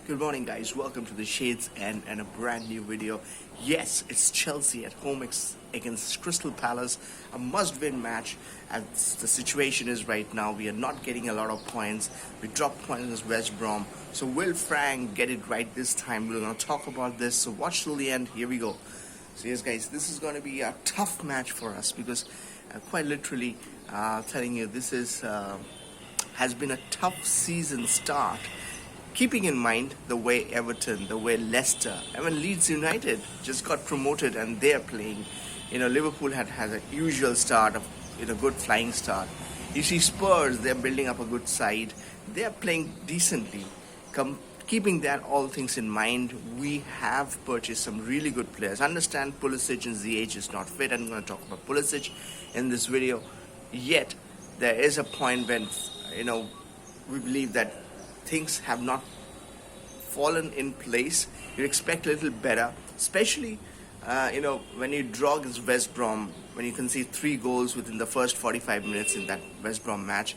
Good morning, guys. Welcome to the Shades and a brand new video. Yes, it's Chelsea at home against Crystal Palace, a must-win match. As the situation is right now, we are not getting a lot of points. We dropped points against West Brom. So will Frank get it right this time? We're going to talk about this. So watch till the end. Here we go. So yes, guys, this is going to be a tough match for us because, quite literally, telling you this is has been a tough season start. Keeping in mind the way Everton, the way Leicester, even Leeds United just got promoted and they're playing. Liverpool had a usual start of good flying start. You see Spurs, they're building up a good side. They're playing decently. Keeping that all things in mind, we have purchased some really good players. Understand Pulisic and ZH is not fit. I'm going to talk about Pulisic in this video. Yet there is a point when we believe that things have not fallen in place. You expect a little better, especially when you draw against West Brom, when you can see 3 goals within the first 45 minutes in that West Brom match.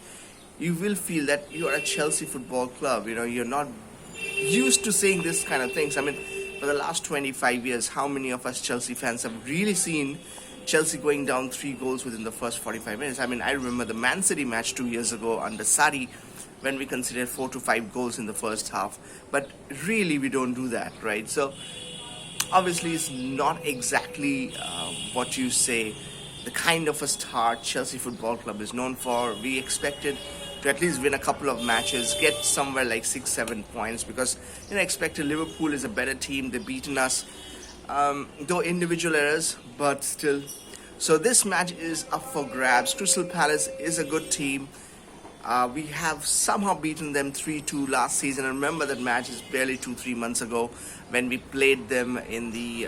You will feel that you are a Chelsea football club. You're not used to saying this kind of things. I mean, for the last 25 years, how many of us Chelsea fans have really seen Chelsea going down 3 goals within the first 45 minutes? I mean, I remember the Man City match 2 years ago under Sarri, when we considered 4 to 5 goals in the first half. But really, we don't do that, right? So, obviously, it's not exactly what you say, the kind of a start Chelsea Football Club is known for. We expected to at least win a couple of matches, get somewhere like 6-7 points, because, expected Liverpool is a better team. They've beaten us, though individual errors, but still. So, this match is up for grabs. Crystal Palace is a good team. We have somehow beaten them 3-2 last season. I remember that match is barely 2-3 months ago when we played them in the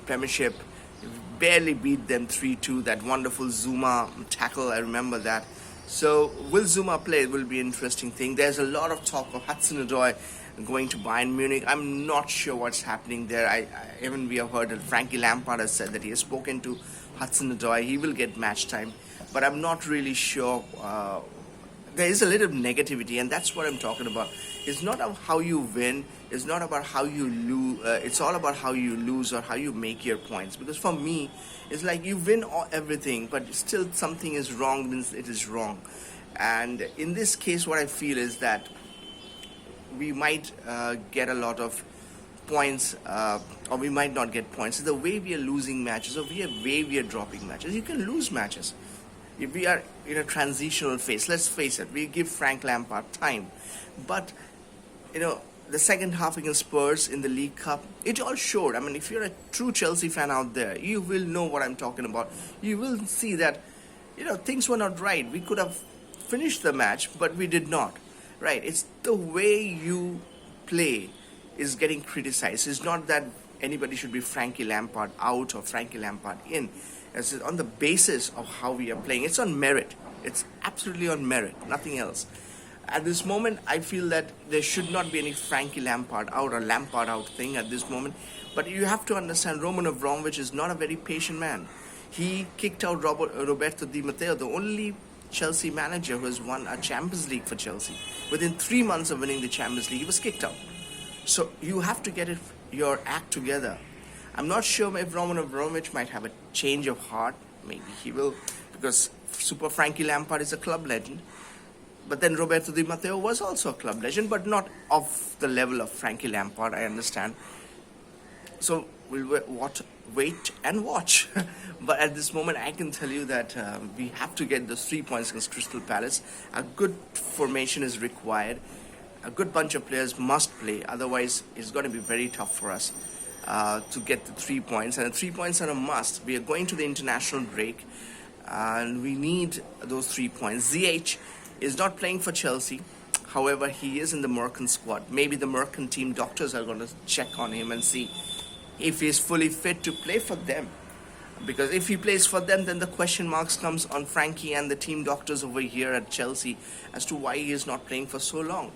Premiership. We barely beat them 3-2. That wonderful Zuma tackle, I remember that. So will Zuma play? It will be an interesting thing. There's a lot of talk of Hudson-Odoi going to Bayern Munich. I'm not sure what's happening there. Even we have heard that Frankie Lampard has said that he has spoken to Hudson-Odoi. He will get match time, but I'm not really sure. There is a little negativity, and that's what I'm talking about. It's not about how you win. It's not about how you lose. It's all about how you lose or how you make your points. Because for me, it's like you win everything, but still something is wrong means it is wrong. And in this case, what I feel is that we might get a lot of points, or we might not get points. The way we are losing matches, or the way we are dropping matches, you can lose matches. If we are in a transitional phase, let's face it, we give Frank Lampard time. But, the second half against Spurs in the League Cup, it all showed. I mean, if you're a true Chelsea fan out there, you will know what I'm talking about. You will see that, things were not right. We could have finished the match, but we did not. Right? It's the way you play is getting criticized. It's not that anybody should be Frankie Lampard out or Frankie Lampard in. It's on the basis of how we are playing. It's on merit. It's absolutely on merit, nothing else. At this moment, I feel that there should not be any Frankie Lampard out or Lampard out thing at this moment. But you have to understand, Roman Abramovich is not a very patient man. He kicked out Roberto Di Matteo, the only Chelsea manager who has won a Champions League for Chelsea. Within 3 months of winning the Champions League, he was kicked out. So you have to get your act together. I'm not sure if Roman Abramovich might have a change of heart. Maybe he will, because Super Frankie Lampard is a club legend. But then Roberto Di Matteo was also a club legend, but not of the level of Frankie Lampard, I understand. So we'll wait and watch. But at this moment, I can tell you that we have to get those 3 points against Crystal Palace. A good formation is required. A good bunch of players must play. Otherwise, it's going to be very tough for us to get the 3 points. And the 3 points are a must. We are going to the international break, and we need those 3 points. ZH is not playing for Chelsea. However, he is in the Merkin squad. Maybe the Merkin team doctors are going to check on him and see if he is fully fit to play for them. Because if he plays for them, then the question marks comes on Frankie and the team doctors over here at Chelsea as to why he is not playing for so long.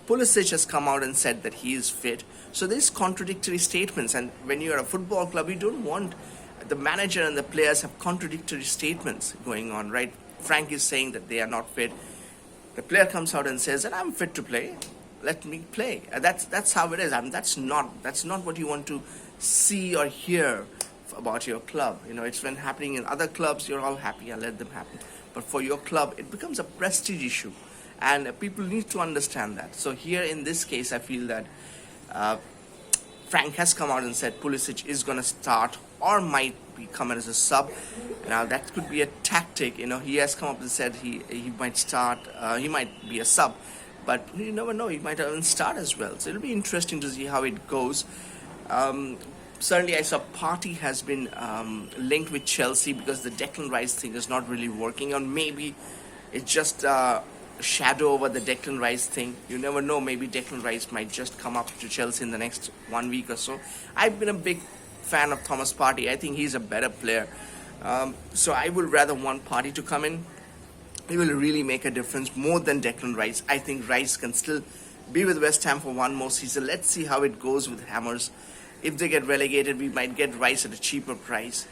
Pulisic has come out and said that he is fit. So there's contradictory statements. And when you're a football club, you don't want the manager and the players have contradictory statements going on, right? Frank is saying that they are not fit. The player comes out and says that I'm fit to play. let me play. That's how it is. I mean, that's not what you want to see or hear about your club. It's when happening in other clubs, you're all happy. I let them happen. But for your club, it becomes a prestige issue, and people need to understand that. So here in this case, I feel that Frank has come out and said Pulisic is going to start or might be coming as a sub. Now that could be a tactic. He has come up and said he might start. He might be a sub, but you never know. He might even start as well. So it'll be interesting to see how it goes. Certainly, I saw Partey has been linked with Chelsea because the Declan Rice thing is not really working, or maybe it's just shadow over the Declan Rice thing. You never know. Maybe Declan Rice might just come up to Chelsea in the next 1 week or so. I've been a big fan of Thomas Partey. I think he's a better player. So I would rather want Partey to come in. He will really make a difference more than Declan Rice. I think Rice can still be with West Ham for one more season. Let's see how it goes with Hammers. If they get relegated, we might get Rice at a cheaper price.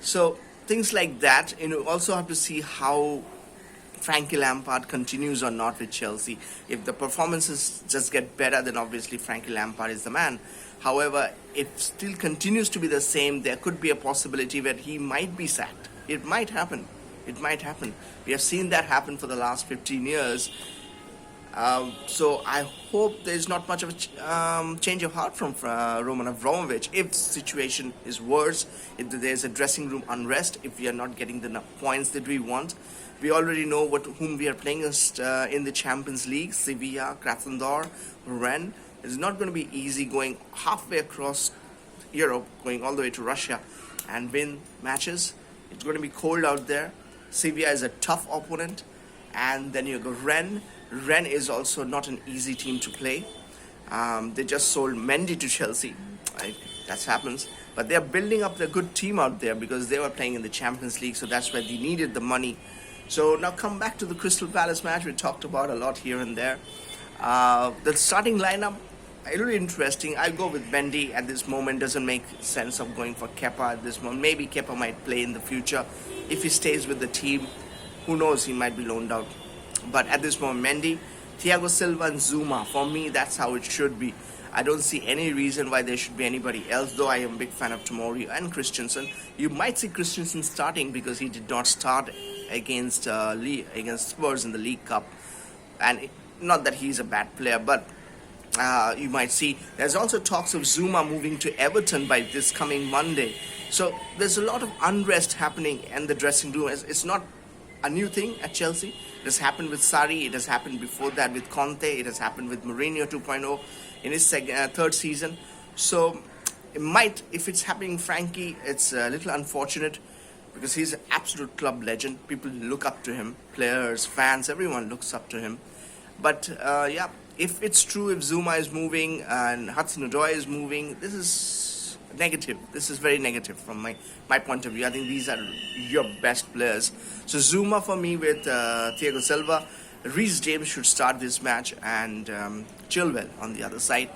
So things like that. Also have to see how Frankie Lampard continues or not with Chelsea. If the performances just get better, then obviously Frankie Lampard is the man. However, if still continues to be the same, there could be a possibility where he might be sacked. It might happen. It might happen. We have seen that happen for the last 15 years. So I hope there's not much of a change of heart from Roman Abramovich. If the situation is worse, if there's a dressing room unrest, if we are not getting the points that we want, we already know whom we are playing against in the Champions League: Sevilla, Krasnodar, Rennes. It's not going to be easy going halfway across Europe, going all the way to Russia, and win matches. It's going to be cold out there. Sevilla is a tough opponent, and then you go Rennes. Rennes is also not an easy team to play. They just sold Mendy to Chelsea. That happens. But they're building up a good team out there because they were playing in the Champions League, so that's where they needed the money. So now come back to the Crystal Palace match. We talked about a lot here and there. The starting lineup, a little interesting. I go with Mendy at this moment. Doesn't make sense of going for Kepa at this moment. Maybe Kepa might play in the future. If he stays with the team, who knows, he might be loaned out. But at this moment, Mendy, Thiago Silva and Zuma. For me, that's how it should be. I don't see any reason why there should be anybody else, though I am a big fan of Tomori and Christensen. You might see Christensen starting because he did not start against Spurs in the League Cup. And not that he's a bad player, but you might see. There's also talks of Zuma moving to Everton by this coming Monday. So there's a lot of unrest happening in the dressing room. It's not a new thing at Chelsea. It has happened with Sarri. It has happened before that with Conte. It has happened with Mourinho 2.0 in his third season. So it might, if it's happening Frankie, it's a little unfortunate because he's an absolute club legend. People look up to him. Players, fans, everyone looks up to him. But if it's true, if Zuma is moving and Hudson-Odoi is moving, this is negative. This is very negative from my point of view. I think these are your best players. So Zuma for me with Thiago Silva. Reece James should start this match, and Chilwell on the other side.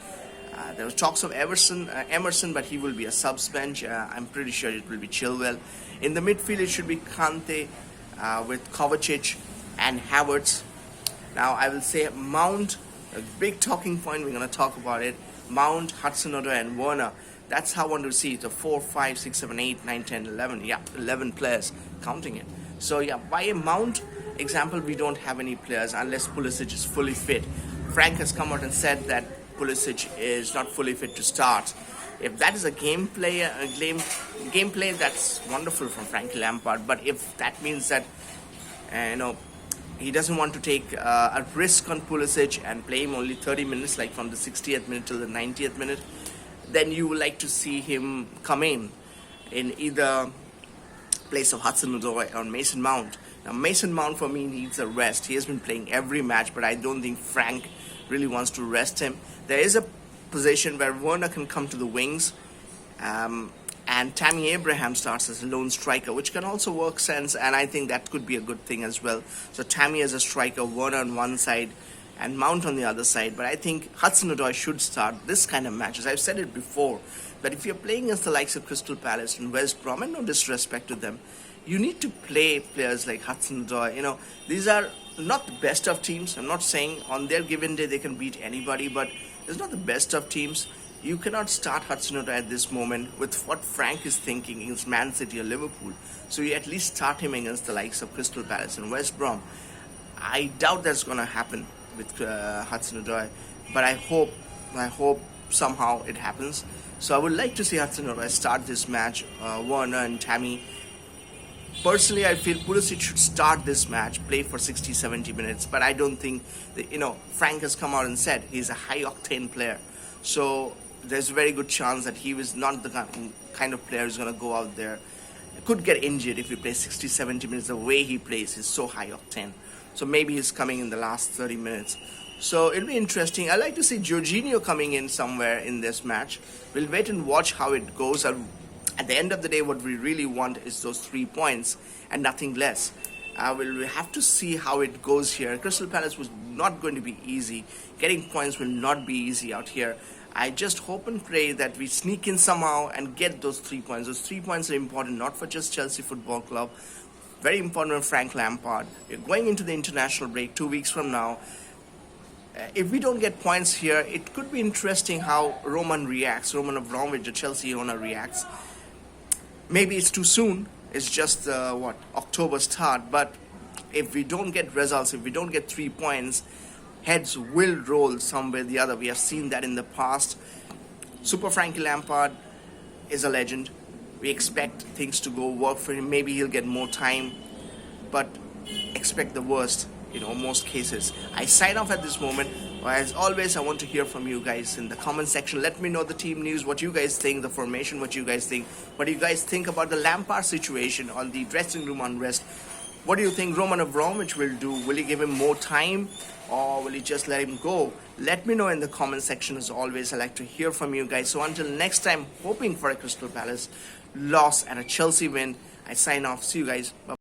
There was talks of Emerson, but he will be a subs bench. I'm pretty sure it will be Chilwell. In the midfield, it should be Kante with Kovacic and Havertz. Now, I will say Mount, a big talking point. We're going to talk about it. Mount, Hudson-Odoi, and Werner. That's how I want to see it. The 4, 5, 6, 7, 8, 9, 10, 11. Yeah, 11 players, counting it. So, yeah, by a Mount example, we don't have any players unless Pulisic is fully fit. Frank has come out and said that Pulisic is not fully fit to start. If that is a gameplay, that's wonderful from Frankie Lampard. But if that means that, he doesn't want to take a risk on Pulisic and play him only 30 minutes, like from the 60th minute till the 90th minute, then you would like to see him come in either place of Hudson-Odoi or Mason Mount. Now, Mason Mount for me needs a rest. He has been playing every match, but I don't think Frank really wants to rest him. There is a position where Werner can come to the wings, and Tammy Abraham starts as a lone striker, which can also work sense, and I think that could be a good thing as well. So Tammy as a striker, Werner on one side, and Mount on the other side. But I think Hudson-Odoi should start this kind of matches. I've said it before, that if you're playing against the likes of Crystal Palace and West Brom, and no disrespect to them, you need to play players like Hudson-Odoi. These are not the best of teams. I'm not saying on their given day they can beat anybody, but it's not the best of teams. You cannot start Hudson-Odoi at this moment with what Frank is thinking against Man City or Liverpool. So you at least start him against the likes of Crystal Palace and West Brom. I doubt that's going to happen with Hudson-Odoi, but I hope somehow it happens. So I would like to see Hudson-Odoi start this match. Werner and Tammy. Personally, I feel Pulisic should start this match, play for 60-70 minutes, but I don't think that, Frank has come out and said he's a high-octane player. So there's a very good chance that he was not the kind of player who's going to go out there. Could get injured if he plays 60-70 minutes. The way he plays is so high-octane. So maybe he's coming in the last 30 minutes. So it'll be interesting. I like to see Jorginho coming in somewhere in this match. We'll wait and watch how it goes. At the end of the day, what we really want is those 3 points and nothing less. We'll have to see how it goes here. Crystal Palace was not going to be easy. Getting points will not be easy out here. I just hope and pray that we sneak in somehow and get those 3 points. Those 3 points are important, not for just Chelsea Football Club. Very important for Frank Lampard. We're going into the international break 2 weeks from now. If we don't get points here, it could be interesting how Roman Abramovich, the Chelsea owner, reacts. Maybe it's too soon. It's just October start. But if we don't get results, if we don't get 3 points, heads will roll somewhere or the other. We have seen that in the past. Super Frankie Lampard is a legend. We expect things to go work for him. Maybe he'll get more time, but expect the worst in most cases. I sign off at this moment. As always, I want to hear from you guys in the comment section. Let me know the team news, what you guys think, the formation, what you guys think. What do you guys think about the Lampard situation on the dressing room unrest? What do you think Roman Abramovich will do? Will he give him more time or will he just let him go? Let me know in the comment section. As always, I like to hear from you guys. So until next time, hoping for a Crystal Palace loss and a Chelsea win, I sign off. See you guys. Bye.